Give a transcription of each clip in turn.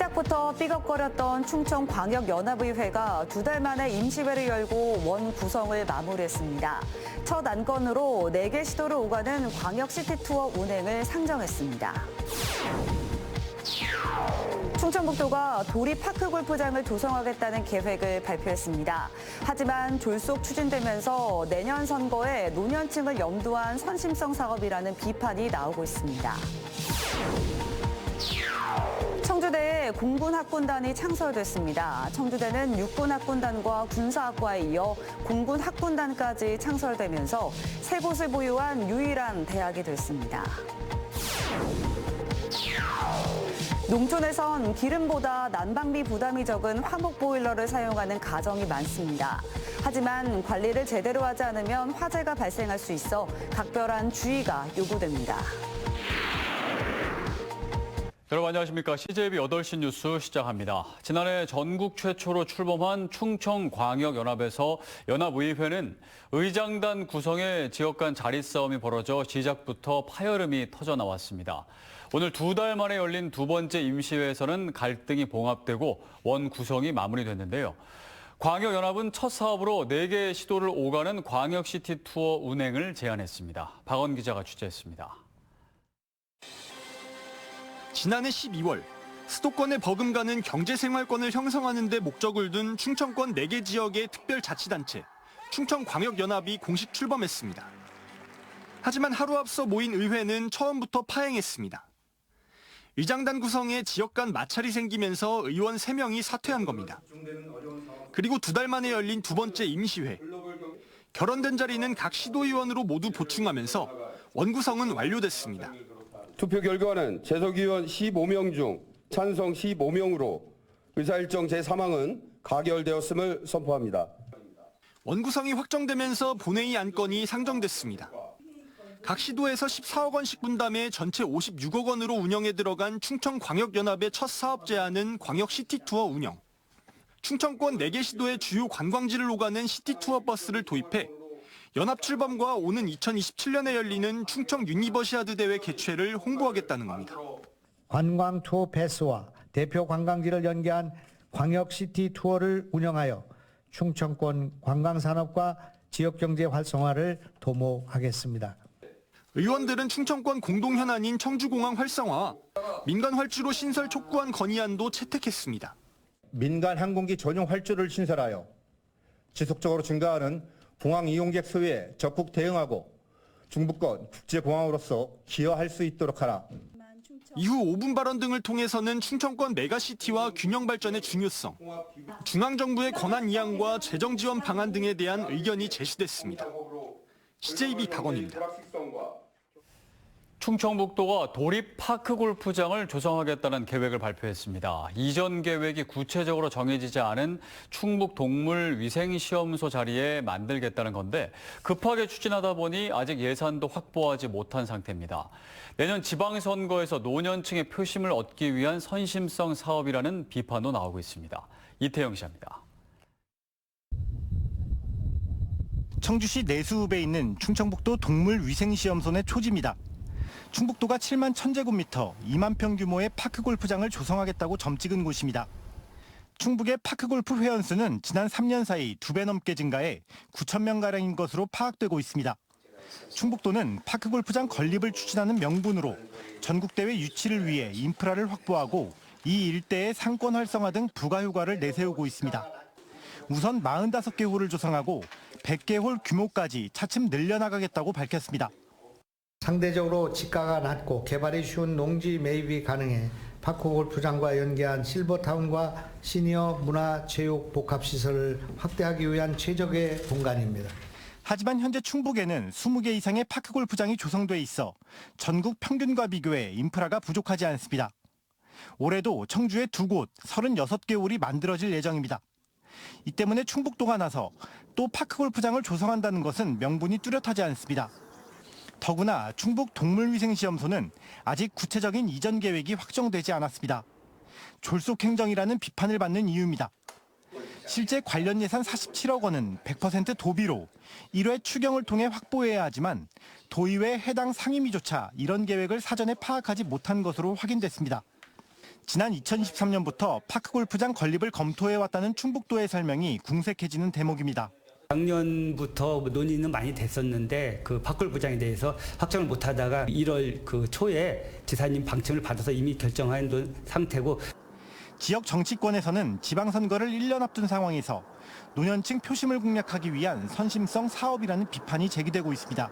시작부터 삐걱거렸던 충청광역연합의회가 2달 만에 임시회를 열고 원 구성을 마무리했습니다. 첫 안건으로 4개 시도를 오가는 광역시티투어 운행을 상정했습니다. 충청북도가 도립파크골프장을 조성하겠다는 계획을 발표했습니다. 하지만 졸속 추진되면서 내년 선거에 노년층을 염두한 선심성 사업이라는 비판이 나오고 있습니다. 청주대에 공군학군단이 창설됐습니다. 청주대는 육군학군단과 군사학과에 이어 공군학군단까지 창설되면서 3곳을 보유한 유일한 대학이 됐습니다. 농촌에선 기름보다 난방비 부담이 적은 화목 보일러를 사용하는 가정이 많습니다. 하지만 관리를 제대로 하지 않으면 화재가 발생할 수 있어 각별한 주의가 요구됩니다. 여러분 안녕하십니까. CJB 8시 뉴스 시작합니다. 지난해 전국 최초로 출범한 충청광역연합에서 연합의회는 의장단 구성에 지역 간 자리 싸움이 벌어져 시작부터 파열음이 터져 나왔습니다. 오늘 2달 만에 열린 2번째 임시회에서는 갈등이 봉합되고 원 구성이 마무리됐는데요. 광역연합은 첫 사업으로 4개 시도를 오가는 광역시티 투어 운행을 제안했습니다. 박원 기자가 취재했습니다. 지난해 12월 수도권에 버금가는 경제생활권을 형성하는 데 목적을 둔 충청권 4개 지역의 특별자치단체 충청광역연합이 공식 출범했습니다. 하지만 하루 앞서 모인 의회는 처음부터 파행했습니다. 의장단 구성에 지역 간 마찰이 생기면서 의원 3명이 사퇴한 겁니다. 그리고 2달 만에 열린 2번째 임시회. 결원된 자리는 각 시도의원으로 모두 보충하면서 원구성은 완료됐습니다. 투표 결과는 재석의원 15명 중 찬성 15명으로 의사일정 제3항은 가결되었음을 선포합니다. 원구성이 확정되면서 본회의 안건이 상정됐습니다. 각 시도에서 14억 원씩 분담해 전체 56억 원으로 운영에 들어간 충청광역연합의 첫 사업 제안은 광역시티투어 운영. 충청권 4개 시도의 주요 관광지를 오가는 시티투어 버스를 도입해 연합 출범과 오는 2027년에 열리는 충청 유니버시아드 대회 개최를 홍보하겠다는 겁니다. 관광 투어 패스와 대표 관광지를 연계한 광역시티 투어를 운영하여 충청권 관광산업과 지역경제 활성화를 도모하겠습니다. 의원들은 충청권 공동현안인 청주공항 활성화와 민간 활주로 신설 촉구한 건의안도 채택했습니다. 민간 항공기 전용 활주로를 신설하여 지속적으로 증가하는 공항 이용객 수요에 적극 대응하고 중부권 국제공항으로서 기여할 수 있도록 하라. 이후 5분 발언 등을 통해서는 충청권 메가시티와 균형 발전의 중요성, 중앙정부의 권한 이양과 재정 지원 방안 등에 대한 의견이 제시됐습니다. CJB 박원입니다. 충청북도가 도립파크골프장을 조성하겠다는 계획을 발표했습니다. 이전 계획이 구체적으로 정해지지 않은 충북동물위생시험소 자리에 만들겠다는 건데 급하게 추진하다 보니 아직 예산도 확보하지 못한 상태입니다. 내년 지방선거에서 노년층의 표심을 얻기 위한 선심성 사업이라는 비판도 나오고 있습니다. 이태영 기자입니다. 청주시 내수읍에 있는 충청북도 동물위생시험소 내 초지입니다. 충북도가 7만 1000제곱미터, 2만 평 규모의 파크골프장을 조성하겠다고 점찍은 곳입니다. 충북의 파크골프 회원수는 지난 3년 사이 2배 넘게 증가해 9,000명가량인 것으로 파악되고 있습니다. 충북도는 파크골프장 건립을 추진하는 명분으로 전국대회 유치를 위해 인프라를 확보하고 이 일대의 상권 활성화 등 부가 효과를 내세우고 있습니다. 우선 45개 홀을 조성하고 100개 홀 규모까지 차츰 늘려나가겠다고 밝혔습니다. 상대적으로 지가가 낮고 개발이 쉬운 농지 매입이 가능해 파크골프장과 연계한 실버타운과 시니어 문화체육 복합시설을 확대하기 위한 최적의 공간입니다. 하지만 현재 충북에는 20개 이상의 파크골프장이 조성돼 있어 전국 평균과 비교해 인프라가 부족하지 않습니다. 올해도 청주에 2곳 36개 홀이 만들어질 예정입니다. 이 때문에 충북도가 나서 또 파크골프장을 조성한다는 것은 명분이 뚜렷하지 않습니다. 더구나 충북 동물위생시험소는 아직 구체적인 이전 계획이 확정되지 않았습니다. 졸속 행정이라는 비판을 받는 이유입니다. 실제 관련 예산 47억 원은 100% 도비로 1회 추경을 통해 확보해야 하지만 도의회 해당 상임위조차 이런 계획을 사전에 파악하지 못한 것으로 확인됐습니다. 지난 2023년부터 파크골프장 건립을 검토해왔다는 충북도의 설명이 궁색해지는 대목입니다. 작년부터 논의는 많이 됐었는데 그 파크골프장에 대해서 확정을 못하다가 1월 그 초에 지사님 방침을 받아서 이미 결정한 상태고, 지역 정치권에서는 지방선거를 1년 앞둔 상황에서 노년층 표심을 공략하기 위한 선심성 사업이라는 비판이 제기되고 있습니다.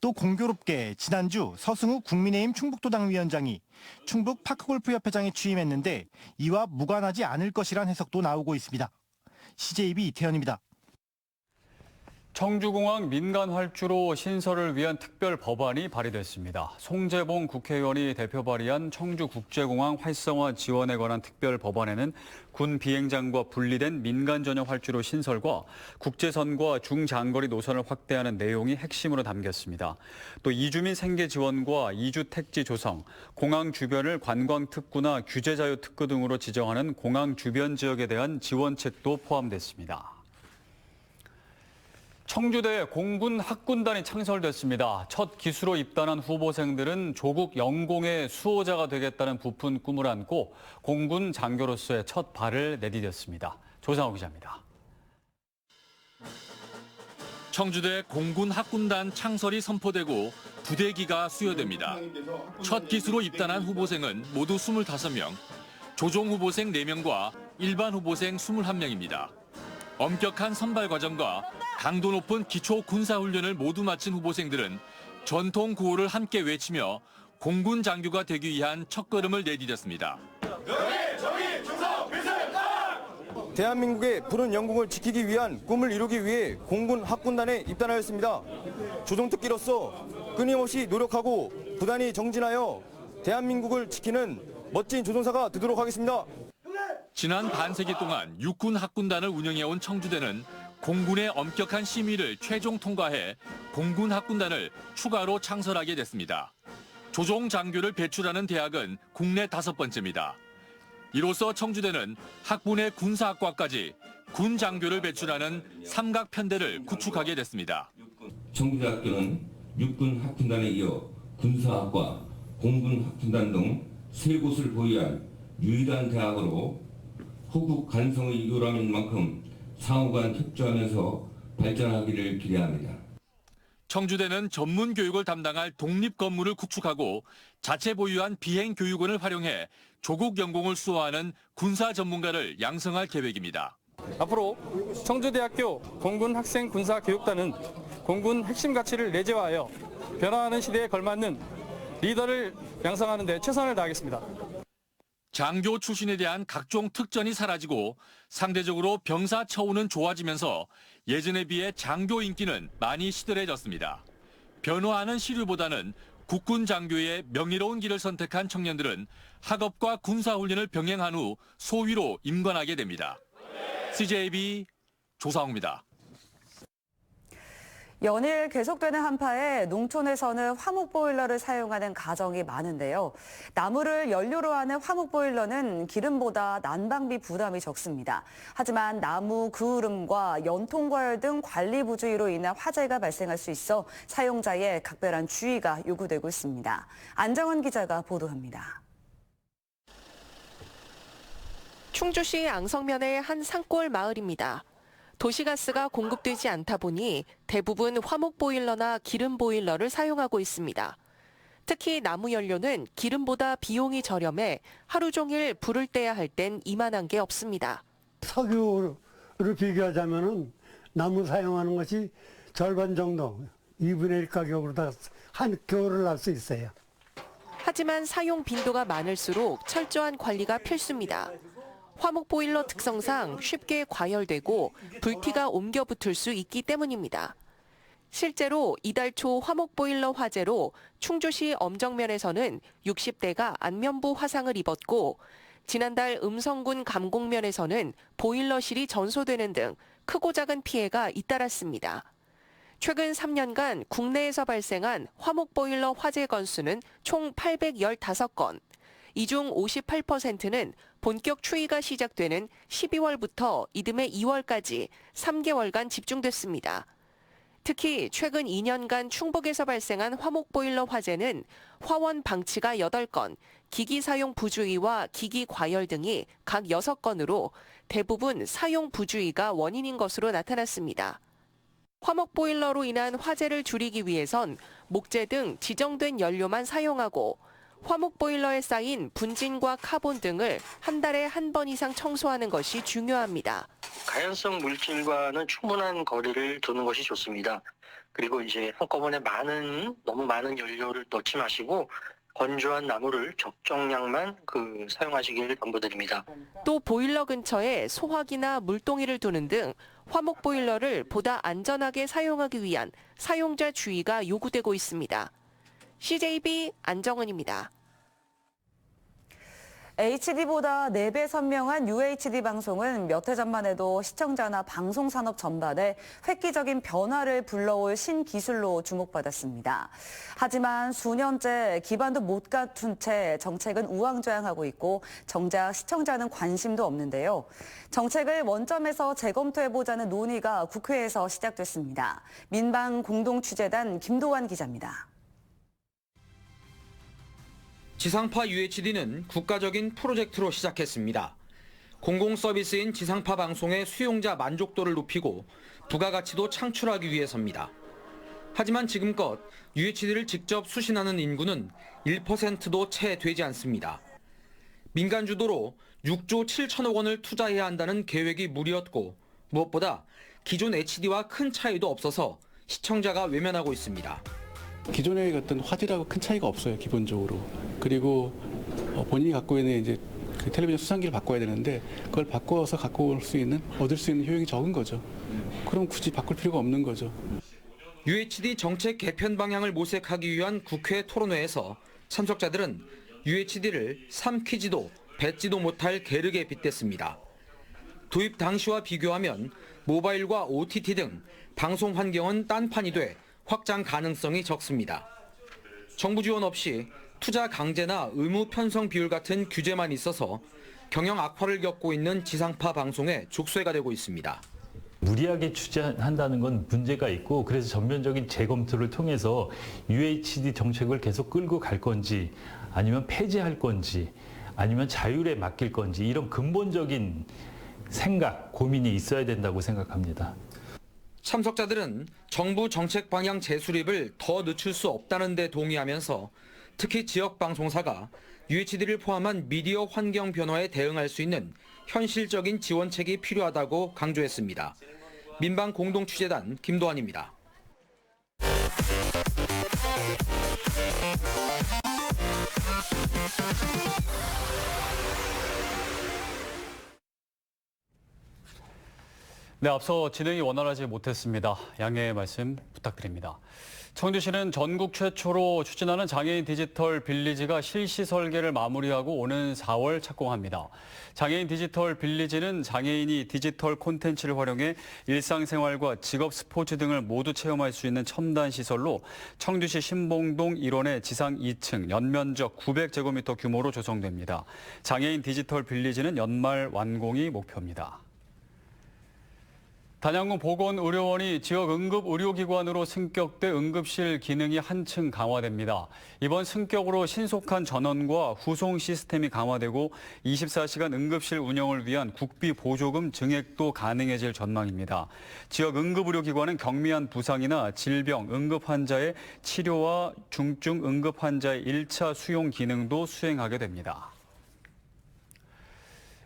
또 공교롭게 지난주 서승우 국민의힘 충북도당 위원장이 충북 파크골프협회장에 취임했는데 이와 무관하지 않을 것이란 해석도 나오고 있습니다. CJB 이태현입니다. 청주공항 민간 활주로 신설을 위한 특별 법안이 발의됐습니다. 송재봉 국회의원이 대표 발의한 청주국제공항 활성화 지원에 관한 특별 법안에는 군 비행장과 분리된 민간 전용 활주로 신설과 국제선과 중장거리 노선을 확대하는 내용이 핵심으로 담겼습니다. 또 이주민 생계 지원과 이주 택지 조성, 공항 주변을 관광특구나 규제자유 특구 등으로 지정하는 공항 주변 지역에 대한 지원책도 포함됐습니다. 청주대 공군 학군단이 창설됐습니다. 첫 기수로 입단한 후보생들은 조국 영공의 수호자가 되겠다는 부푼 꿈을 안고 공군 장교로서의 첫 발을 내디뎠습니다. 조상호 기자입니다. 청주대 공군 학군단 창설이 선포되고 부대기가 수여됩니다. 첫 기수로 입단한 후보생은 모두 25명, 조종 후보생 4명과 일반 후보생 21명입니다. 엄격한 선발 과정과 강도 높은 기초 군사훈련을 모두 마친 후보생들은 전통 구호를 함께 외치며 공군 장교가 되기 위한 첫걸음을 내디뎠습니다. 대한민국의 푸른 영공을 지키기 위한 꿈을 이루기 위해 공군 학군단에 입단하였습니다. 조종특기로서 끊임없이 노력하고 부단히 정진하여 대한민국을 지키는 멋진 조종사가 되도록 하겠습니다. 지난 반세기 동안 육군 학군단을 운영해온 청주대는 공군의 엄격한 심의를 최종 통과해 공군 학군단을 추가로 창설하게 됐습니다. 조종 장교를 배출하는 대학은 국내 5번째입니다. 이로써 청주대는 학군의 군사학과까지 군 장교를 배출하는 삼각편대를 구축하게 됐습니다. 청주대학교는 육군 학군단에 이어 군사학과, 공군 학군단 등 3곳을 보유한 유일한 대학으로 호국 간성의 요람인 만큼 상호간 협조하면서 발전하기를 기대합니다. 청주대는 전문 교육을 담당할 독립 건물을 구축하고 자체 보유한 비행 교육원을 활용해 조국 영공을 수호하는 군사 전문가를 양성할 계획입니다. 앞으로 청주대학교 공군 학생 군사 교육단은 공군 핵심 가치를 내재화하여 변화하는 시대에 걸맞는 리더를 양성하는 데 최선을 다하겠습니다. 장교 출신에 대한 각종 특전이 사라지고 상대적으로 병사 처우는 좋아지면서 예전에 비해 장교 인기는 많이 시들해졌습니다. 변화하는 시류보다는 국군 장교의 명예로운 길을 선택한 청년들은 학업과 군사훈련을 병행한 후 소위로 임관하게 됩니다. CJB 조상호입니다. 연일 계속되는 한파에 농촌에서는 화목보일러를 사용하는 가정이 많은데요. 나무를 연료로 하는 화목보일러는 기름보다 난방비 부담이 적습니다. 하지만 나무 그을음과 연통과열 등 관리 부주의로 인한 화재가 발생할 수 있어 사용자의 각별한 주의가 요구되고 있습니다. 안정은 기자가 보도합니다. 충주시 앙성면의 한 산골 마을입니다. 도시가스가 공급되지 않다 보니 대부분 화목보일러나 기름보일러를 사용하고 있습니다. 특히 나무 연료는 기름보다 비용이 저렴해 하루 종일 불을 떼야 할 땐 이만한 게 없습니다. 석유를 비교하자면 나무 사용하는 것이 절반 정도, 2분의 1 가격으로 다 한 겨울을 날 수 있어요. 하지만 사용 빈도가 많을수록 철저한 관리가 필수입니다. 화목보일러 특성상 쉽게 과열되고 불티가 옮겨 붙을 수 있기 때문입니다. 실제로 이달 초 화목보일러 화재로 충주시 엄정면에서는 60대가 안면부 화상을 입었고 지난달 음성군 감곡면에서는 보일러실이 전소되는 등 크고 작은 피해가 잇따랐습니다. 최근 3년간 국내에서 발생한 화목보일러 화재 건수는 총 815건, 이 중 58%는 본격 추이가 시작되는 12월부터 이듬해 2월까지 3개월간 집중됐습니다. 특히 최근 2년간 충북에서 발생한 화목보일러 화재는 화원 방치가 8건, 기기 사용 부주의와 기기 과열 등이 각 6건으로 대부분 사용 부주의가 원인인 것으로 나타났습니다. 화목 보일러로 인한 화재를 줄이기 위해선 목재 등 지정된 연료만 사용하고 화목 보일러에 쌓인 분진과 카본 등을 한 달에 한 번 이상 청소하는 것이 중요합니다. 가연성 물질과는 충분한 거리를 두는 것이 좋습니다. 그리고 이제 한꺼번에 너무 많은 연료를 넣지 마시고 건조한 나무를 적정량만 사용하시길 권고드립니다. 또 보일러 근처에 소화기나 물동이를 두는 등 화목 보일러를 보다 안전하게 사용하기 위한 사용자 주의가 요구되고 있습니다. CJB 안정은입니다. HD보다 4배 선명한 UHD 방송은 몇 해 전만 해도 시청자나 방송산업 전반에 획기적인 변화를 불러올 신기술로 주목받았습니다. 하지만 수년째 기반도 못 갖춘 채 정책은 우왕좌왕하고 있고 정작 시청자는 관심도 없는데요. 정책을 원점에서 재검토해보자는 논의가 국회에서 시작됐습니다. 민방공동취재단 김도환 기자입니다. 지상파 UHD는 국가적인 프로젝트로 시작했습니다. 공공서비스인 지상파 방송의 수용자 만족도를 높이고 부가가치도 창출하기 위해서입니다. 하지만 지금껏 UHD를 직접 수신하는 인구는 1%도 채 되지 않습니다. 민간 주도로 6조 7천억 원을 투자해야 한다는 계획이 무리였고 무엇보다 기존 HD와 큰 차이도 없어서 시청자가 외면하고 있습니다. 기존의 어떤 화질하고 큰 차이가 없어요, 기본적으로. 그리고 본인이 갖고 있는 이제 그 텔레비전 수상기를 바꿔야 되는데 그걸 바꿔서 얻을 수 있는 효용이 적은 거죠. 그럼 굳이 바꿀 필요가 없는 거죠. UHD 정책 개편 방향을 모색하기 위한 국회 토론회에서 참석자들은 UHD를 삼키지도 뱉지도 못할 게르게 빗댔습니다. 도입 당시와 비교하면 모바일과 OTT 등 방송 환경은 딴판이 돼 확장 가능성이 적습니다. 정부 지원 없이 투자 강제나 의무 편성 비율 같은 규제만 있어서 경영 악화를 겪고 있는 지상파 방송의 족쇄가 되고 있습니다. 무리하게 추진한다는 건 문제가 있고 그래서 전면적인 재검토를 통해서 UHD 정책을 계속 끌고 갈 건지 아니면 폐지할 건지 아니면 자율에 맡길 건지 이런 근본적인 생각, 고민이 있어야 된다고 생각합니다. 참석자들은 정부 정책 방향 재수립을 더 늦출 수 없다는 데 동의하면서 특히 지역 방송사가 UHD를 포함한 미디어 환경 변화에 대응할 수 있는 현실적인 지원책이 필요하다고 강조했습니다. 민방공동취재단 김도환입니다. 네, 앞서 진행이 원활하지 못했습니다. 양해의 말씀 부탁드립니다. 청주시는 전국 최초로 추진하는 장애인 디지털 빌리지가 실시 설계를 마무리하고 오는 4월 착공합니다. 장애인 디지털 빌리지는 장애인이 디지털 콘텐츠를 활용해 일상생활과 직업 스포츠 등을 모두 체험할 수 있는 첨단 시설로 청주시 신봉동 1원의 지상 2층 연면적 900제곱미터 규모로 조성됩니다. 장애인 디지털 빌리지는 연말 완공이 목표입니다. 단양군 보건의료원이 지역 응급의료기관으로 승격돼 응급실 기능이 한층 강화됩니다. 이번 승격으로 신속한 전원과 후송 시스템이 강화되고 24시간 응급실 운영을 위한 국비 보조금 증액도 가능해질 전망입니다. 지역 응급의료기관은 경미한 부상이나 질병, 응급환자의 치료와 중증 응급환자의 1차 수용 기능도 수행하게 됩니다.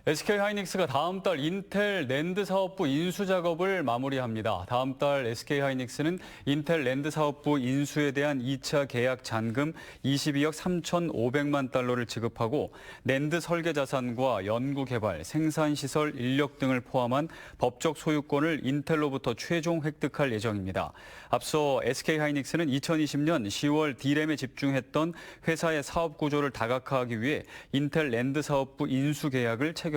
SK하이닉스가 다음 달 인텔 랜드 사업부 인수 작업을 마무리합니다. 다음 달 SK하이닉스는 인텔 랜드 사업부 인수에 대한 2차 계약 잔금 22억 3,500만 달러를 지급하고 랜드 설계 자산과 연구 개발, 생산 시설, 인력 등을 포함한 법적 소유권을 인텔로부터 최종 획득할 예정입니다. 앞서 SK하이닉스는 2020년 10월 D램에 집중했던 회사의 사업 구조를 다각화하기 위해 인텔 랜드 사업부 인수 계약을 체결했습니다.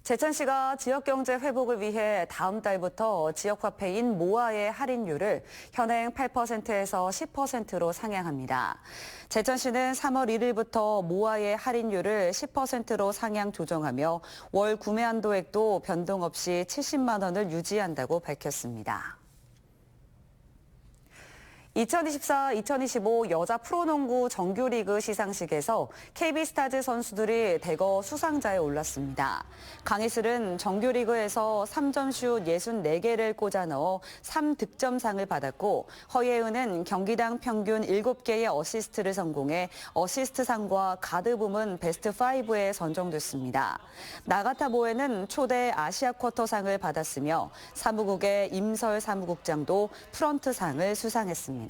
제천시가 지역경제 회복을 위해 다음 달부터 지역화폐인 모아의 할인율을 현행 8%에서 10%로 상향합니다. 제천시는 3월 1일부터 모아의 할인율을 10%로 상향 조정하며 월 구매 한도액도 변동 없이 70만 원을 유지한다고 밝혔습니다. 2024-2025 여자 프로농구 정규리그 시상식에서 KB스타즈 선수들이 대거 수상자에 올랐습니다. 강희슬은 정규리그에서 3점슛 64개를 꽂아 넣어 3득점상을 받았고 허예은은 경기당 평균 7개의 어시스트를 성공해 어시스트상과 가드 부문 베스트 5에 선정됐습니다. 나가타 보에는 초대 아시아 쿼터상을 받았으며 사무국의 임설 사무국장도 프런트상을 수상했습니다.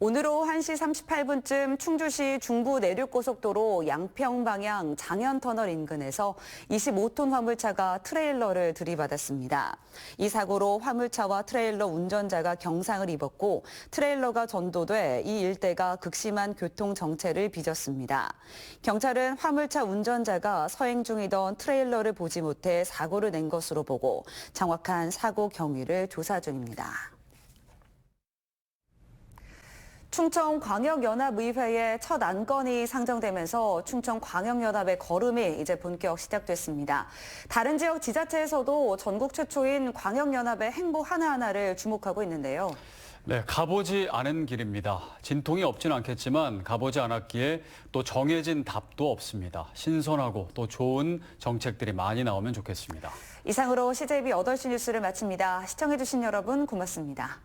오늘 오후 1시 38분쯤 충주시 중부 내륙고속도로 양평 방향 장현터널 인근에서 25톤 화물차가 트레일러를 들이받았습니다. 이 사고로 화물차와 트레일러 운전자가 경상을 입었고 트레일러가 전도돼 이 일대가 극심한 교통 정체를 빚었습니다. 경찰은 화물차 운전자가 서행 중이던 트레일러를 보지 못해 사고를 낸 것으로 보고 정확한 사고 경위를 조사 중입니다. 충청광역연합의회의 첫 안건이 상정되면서 충청광역연합의 걸음이 이제 본격 시작됐습니다. 다른 지역 지자체에서도 전국 최초인 광역연합의 행보 하나하나를 주목하고 있는데요. 네, 가보지 않은 길입니다. 진통이 없진 않겠지만 가보지 않았기에 또 정해진 답도 없습니다. 신선하고 또 좋은 정책들이 많이 나오면 좋겠습니다. 이상으로 CJB 8시 뉴스를 마칩니다. 시청해주신 여러분 고맙습니다.